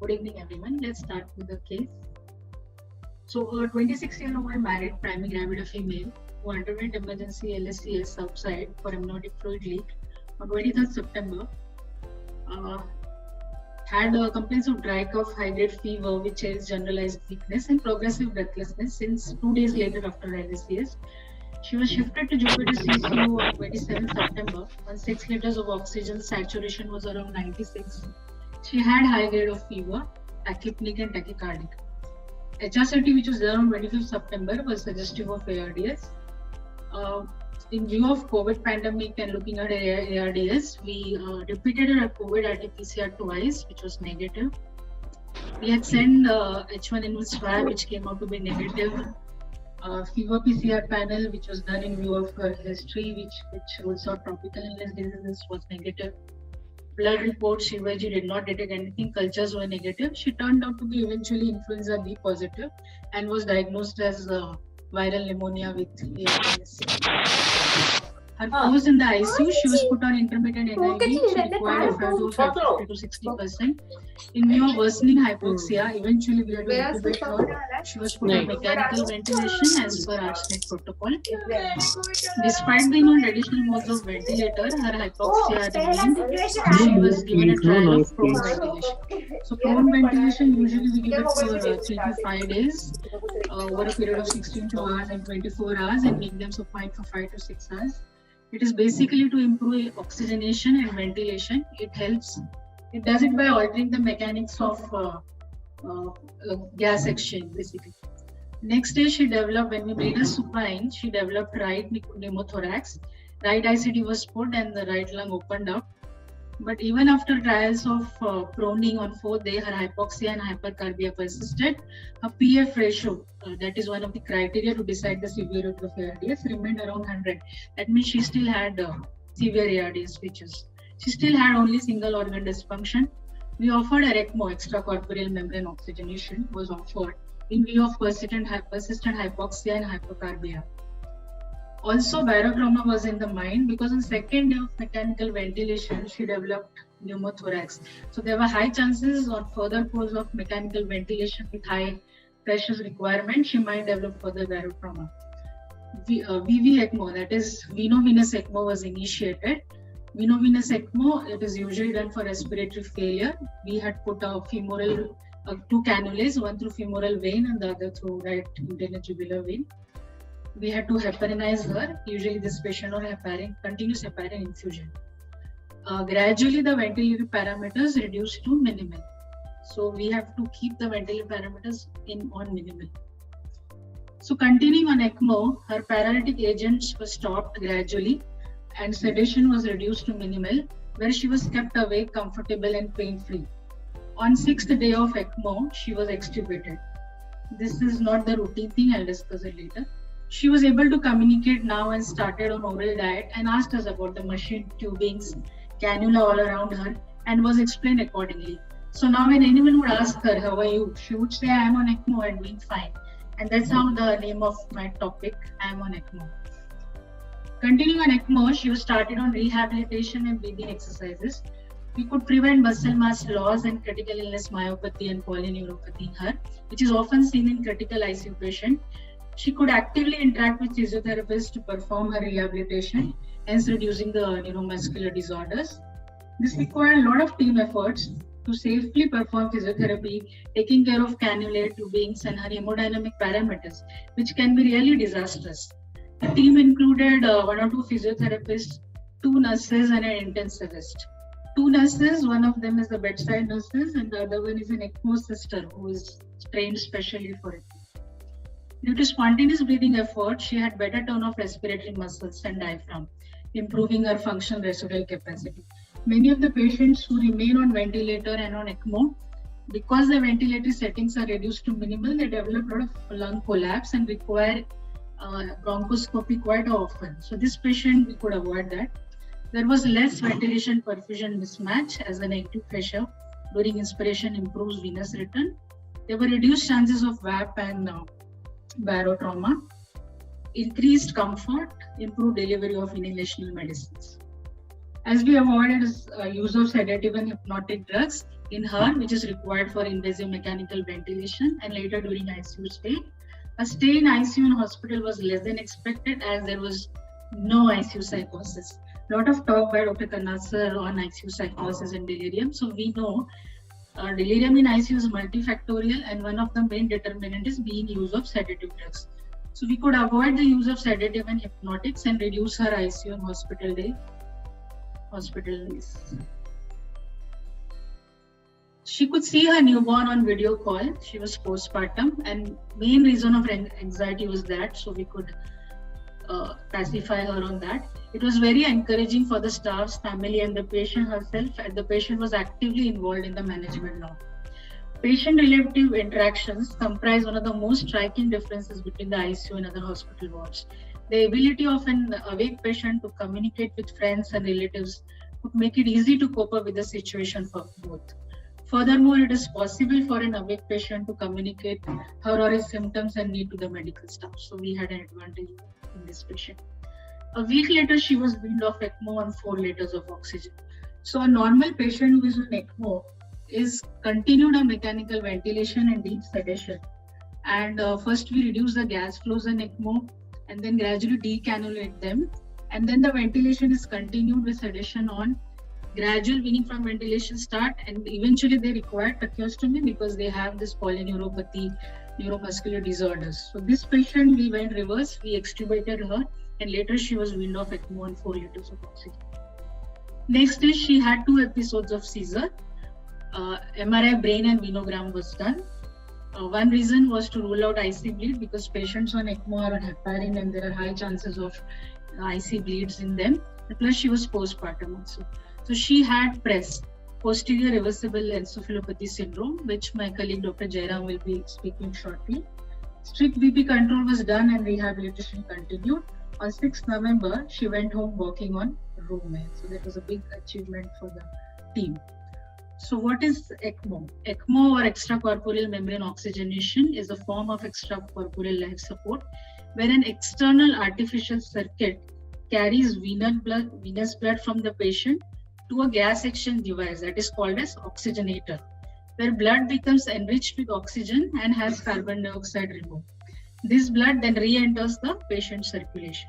Good evening, everyone. Let's start with the case. So, a 26-year-old married primary gravid female who underwent emergency LSCS outside for amniotic fluid leak on 23rd September uh, had complaints of dry cough, high-grade fever, which is generalized weakness, and progressive breathlessness since 2 days later after LSCS. She was shifted to Jupiter CCU on 27th September when 6 liters of oxygen saturation was around 96. She had high grade of fever, tachypneic and tachycardic. HRCT, which was done on 25th September, was suggestive of ARDS. In view of COVID pandemic and looking at ARDS, we repeated her COVID RT-PCR twice, which was negative. We had sent H1N1 swab, which came out to be negative. Fever PCR panel, which was done in view of her history, which rules out tropical illness diseases, was negative. Blood report, Shivaji did not detect anything, cultures were negative. She turned out to be eventually influenza B positive and was diagnosed as viral pneumonia with ARDS. Her was in the ICU. She was put on intermittent NIV. She required FiO2 of 50 to 60%. In view of worsening hypoxia, eventually we had to intubate her. She was put on mechanical ventilation as per ARCHNet protocol. Despite being on additional modes of ventilator, her hypoxia remained. She was given a trial of prone ventilation. So prone ventilation, usually we give it for 3 to 5 days over a period of 16 hours and 24 hours and make them supine for 5 to 6 hours. It is basically to improve oxygenation and ventilation. It helps. It does it by altering the mechanics of gas exchange, basically. Next day, she developed, when we made her supine, she developed right pneumothorax. Right ICD was put and the right lung opened up. But even after trials of proning on 4th day, her hypoxia and hypercarbia persisted. Her PF ratio, that is one of the criteria to decide the severity of ARDS, remained around 100. That means she still had severe ARDS features. She still had only single organ dysfunction. We offered her ECMO, extracorporeal membrane oxygenation, was offered in view of persistent hypoxia and hypercarbia. Also, barotrauma was in the mind because on second day of mechanical ventilation, she developed pneumothorax. So there were high chances on further course of mechanical ventilation with high pressures requirement, she might develop further barotrauma. VV ECMO, that is veno-venous ECMO, was initiated. Veno-venous ECMO, it is usually done for respiratory failure. We had put a femoral, 2 cannulas, one through femoral vein and the other through right internal jugular vein. We had to heparinize her. Usually this patient on continuous heparin infusion. Gradually the ventilator parameters reduced to minimal. So we have to keep the ventilator parameters on minimal. So continuing on ECMO, her paralytic agents were stopped gradually and sedation was reduced to minimal, where she was kept awake, comfortable and pain-free. On 6th day of ECMO, she was extubated. This is not the routine thing, I'll discuss it later. She was able to communicate now and started on oral diet and asked us about the machine, tubings, cannula all around her and was explained accordingly. So now when anyone would ask her, how are you? She would say, I am on ECMO and doing fine. And that's how the name of my topic, I am on ECMO. Continuing on ECMO, she was started on rehabilitation and breathing exercises. We could prevent muscle mass loss and critical illness myopathy and polyneuropathy in her, which is often seen in critical ICU patients. She could actively interact with physiotherapists to perform her rehabilitation, hence reducing the neuromuscular disorders. This required a lot of team efforts to safely perform physiotherapy, taking care of cannula, tubings, and her hemodynamic parameters, which can be really disastrous. The team included 1 or 2 physiotherapists, 2 nurses, and an intensivist. 2 nurses, one of them is the bedside nurses, and the other one is an ECMO sister who is trained specially for it. Due to spontaneous breathing effort, she had better tone of respiratory muscles and diaphragm, improving her functional residual capacity. Many of the patients who remain on ventilator and on ECMO, because the ventilatory settings are reduced to minimal, they develop a lot of lung collapse and require bronchoscopy quite often. So this patient, we could avoid that. There was less ventilation perfusion mismatch as the negative pressure during inspiration improves venous return. There were reduced chances of VAP and barotrauma, increased comfort, improved delivery of inhalational medicines. As we avoided use of sedative and hypnotic drugs in her, which is required for invasive mechanical ventilation and later during ICU stay. A stay in ICU in hospital was less than expected as there was no ICU psychosis. A lot of talk by Dr. Kanasar on ICU psychosis and delirium. So we know delirium in ICU is multifactorial, and one of the main determinant is being use of sedative drugs. So we could avoid the use of sedative and hypnotics and reduce her ICU and hospital days. She could see her newborn on video call. She was postpartum, and main reason of anxiety was that, so we could pacify her on that. It was very encouraging for the staff's family and the patient herself, and the patient was actively involved in the management now. Patient-relative interactions comprise one of the most striking differences between the ICU and other hospital wards. The ability of an awake patient to communicate with friends and relatives would make it easy to cope up with the situation for both. Furthermore, it is possible for an awake patient to communicate her or his symptoms and need to the medical staff. So we had an advantage in this patient. A week later, she was weaned off ECMO on 4 liters of oxygen. So a normal patient who is on ECMO is continued on mechanical ventilation and deep sedation. And first we reduce the gas flows in ECMO and then gradually decannulate them. And then the ventilation is continued with sedation on. Gradual weaning from ventilation start, and eventually they require tracheostomy because they have this polyneuropathy, neuromuscular disorders. So this patient, we went reverse, we extubated her, and later she was weaned off ECMO on 4 liters of oxygen. Next day, she had 2 episodes of seizure. MRI brain and venogram was done. One reason was to rule out IC bleed because patients on ECMO are on heparin and there are high chances of IC bleeds in them. Plus, she was postpartum also. So she had PRES, posterior reversible encephalopathy syndrome, which my colleague Dr. Jairam will be speaking shortly. Strict BP control was done and rehabilitation continued. On 6th November, she went home walking on room air. So that was a big achievement for the team. So what is ECMO? ECMO or extracorporeal membrane oxygenation is a form of extracorporeal life support where an external artificial circuit carries venous blood from the patient to a gas exchange device that is called as oxygenator, where blood becomes enriched with oxygen and has carbon dioxide removed. This blood then re-enters the patient's circulation.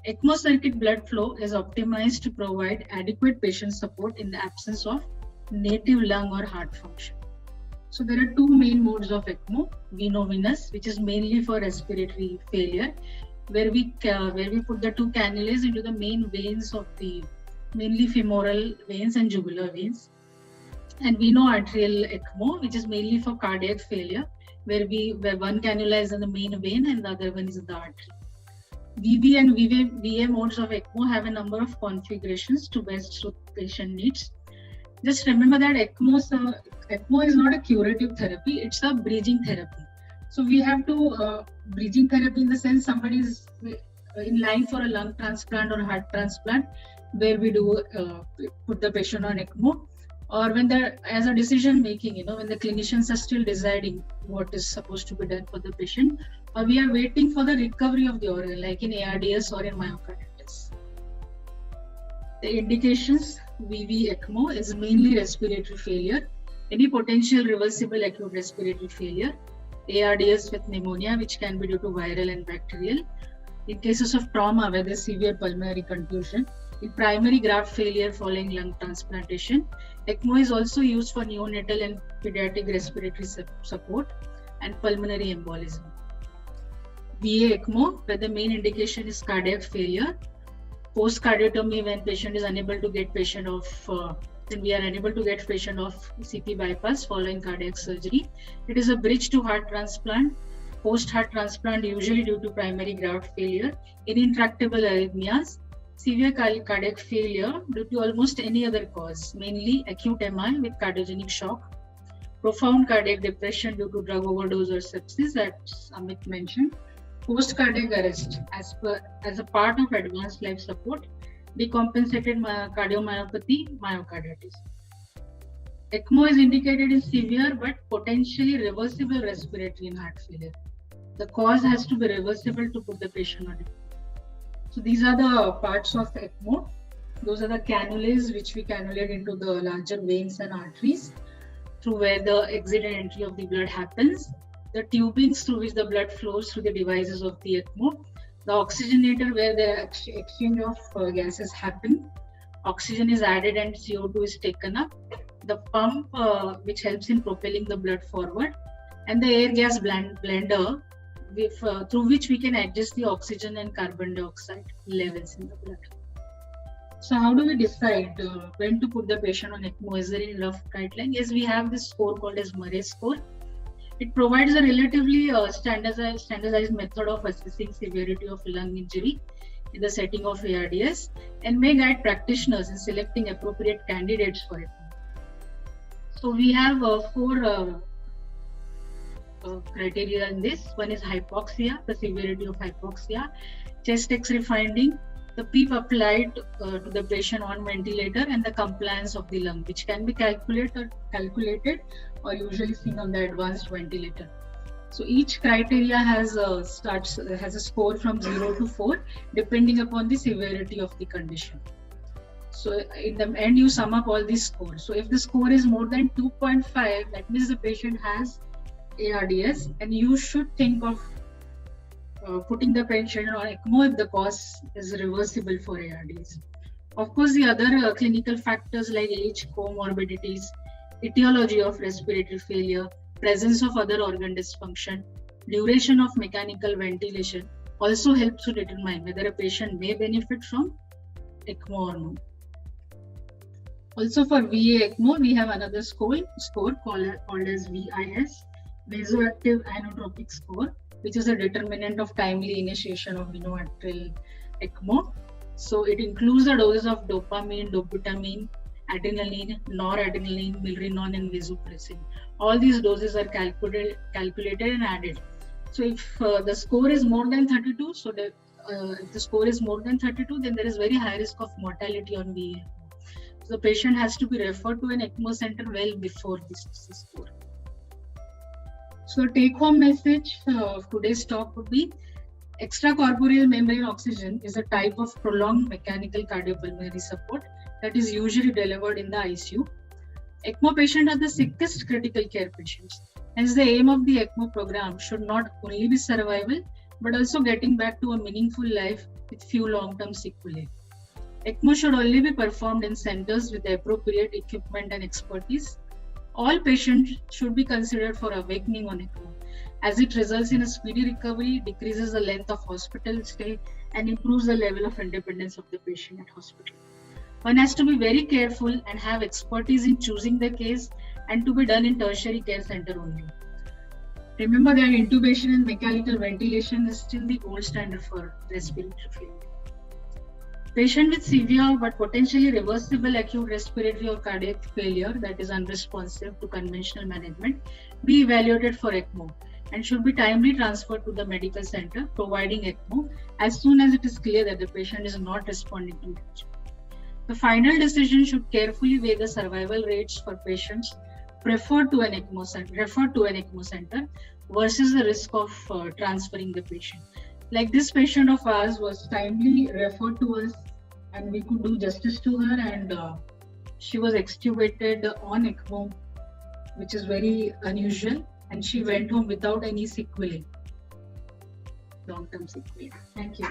ECMO circuit blood flow is optimized to provide adequate patient support in the absence of native lung or heart function. So there are 2 main modes of ECMO: veno-venous, which is mainly for respiratory failure, where we put the 2 cannulas into the main veins of the mainly femoral veins and jugular veins, and veno-arterial ECMO, which is mainly for cardiac failure, where one cannula is in the main vein and the other one is in the artery. VV and VA modes of ECMO have a number of configurations to best suit patient needs. Just remember that ECMO is not a curative therapy, it's a bridging therapy. So we have to, bridging therapy in the sense somebody is in line for a lung transplant or heart transplant, where we do put the patient on ECMO, or when as a decision making, when the clinicians are still deciding what is supposed to be done for the patient, or we are waiting for the recovery of the organ, like in ARDS or in myocarditis. The indications: VV ECMO is mainly respiratory failure, any potential reversible acute respiratory failure, ARDS with pneumonia, which can be due to viral and bacterial. In cases of trauma, where there's severe pulmonary contusion, in primary graft failure following lung transplantation. ECMO is also used for neonatal and pediatric respiratory support and pulmonary embolism. VA ECMO, where the main indication is cardiac failure. Post cardiotomy, when patient is unable to get patient off, then we are unable to get patient off CP bypass following cardiac surgery. It is a bridge to heart transplant. Post heart transplant, usually due to primary graft failure, intractable arrhythmias, severe cardiac failure due to almost any other cause, mainly acute MI with cardiogenic shock, profound cardiac depression due to drug overdose or sepsis, as Amit mentioned, post cardiac arrest as a part of advanced life support, decompensated cardiomyopathy, myocarditis. ECMO is indicated in severe but potentially reversible respiratory and heart failure. The cause has to be reversible to put the patient on it. So these are the parts of ECMO. Those are the cannulas which we cannulate into the larger veins and arteries through where the exit and entry of the blood happens. The tubings through which the blood flows through the devices of the ECMO. The oxygenator where the exchange of gases happen. Oxygen is added and CO2 is taken up. The pump which helps in propelling the blood forward, and the air gas blender through which we can adjust the oxygen and carbon dioxide levels in the blood. So how do we decide when to put the patient on ECMO? Is there any rough guideline? Yes, we have this score called as Murray score. It provides a relatively standardized method of assessing severity of lung injury in the setting of ARDS and may guide practitioners in selecting appropriate candidates for it. So we have four criteria in this. One is hypoxia, the severity of hypoxia, chest X-ray finding, the PEEP applied to the patient on ventilator, and the compliance of the lung, which can be calculated or usually seen on the advanced ventilator. So each criteria has a score from 0 to 4 depending upon the severity of the condition. So in the end you sum up all these scores. So if the score is more than 2.5, that means the patient has ARDS, and you should think of putting the patient on ECMO if the cause is reversible for ARDS. Of course, the other clinical factors like age, comorbidities, etiology of respiratory failure, presence of other organ dysfunction, duration of mechanical ventilation also helps to determine whether a patient may benefit from ECMO or no. Also for VA ECMO, we have another score called as VIS, vasoactive inotropic score, which is a determinant of timely initiation of veno-arterial ECMO. So it includes the doses of dopamine, dobutamine, adrenaline, noradrenaline, milrinone, and vasopressin. All these doses are calculated and added. So if the score is more than 32, if the score is more than 32, then there is very high risk of mortality on VA. So the patient has to be referred to an ECMO center well before this score. So the take-home message of today's talk would be: extracorporeal membrane oxygen is a type of prolonged mechanical cardiopulmonary support that is usually delivered in the ICU. ECMO patients are the sickest critical care patients. Hence, the aim of the ECMO program should not only be survival, but also getting back to a meaningful life with few long-term sequelae. ECMO should only be performed in centers with the appropriate equipment and expertise. All patients should be considered for awakening on ECMO, as it results in a speedy recovery, decreases the length of hospital stay, and improves the level of independence of the patient at hospital. One has to be very careful and have expertise in choosing the case, and to be done in tertiary care center only. Remember that intubation and mechanical ventilation is still the gold standard for respiratory failure. Patient with severe but potentially reversible acute respiratory or cardiac failure that is unresponsive to conventional management be evaluated for ECMO and should be timely transferred to the medical center providing ECMO as soon as it is clear that the patient is not responding to it. The final decision should carefully weigh the survival rates for patients referred to an ECMO center versus the risk of transferring the patient. Like this patient of ours was timely referred to us, and we could do justice to her, and she was extubated on ECMO, which is very unusual, and she went home without any sequelae, long-term sequelae. Thank you.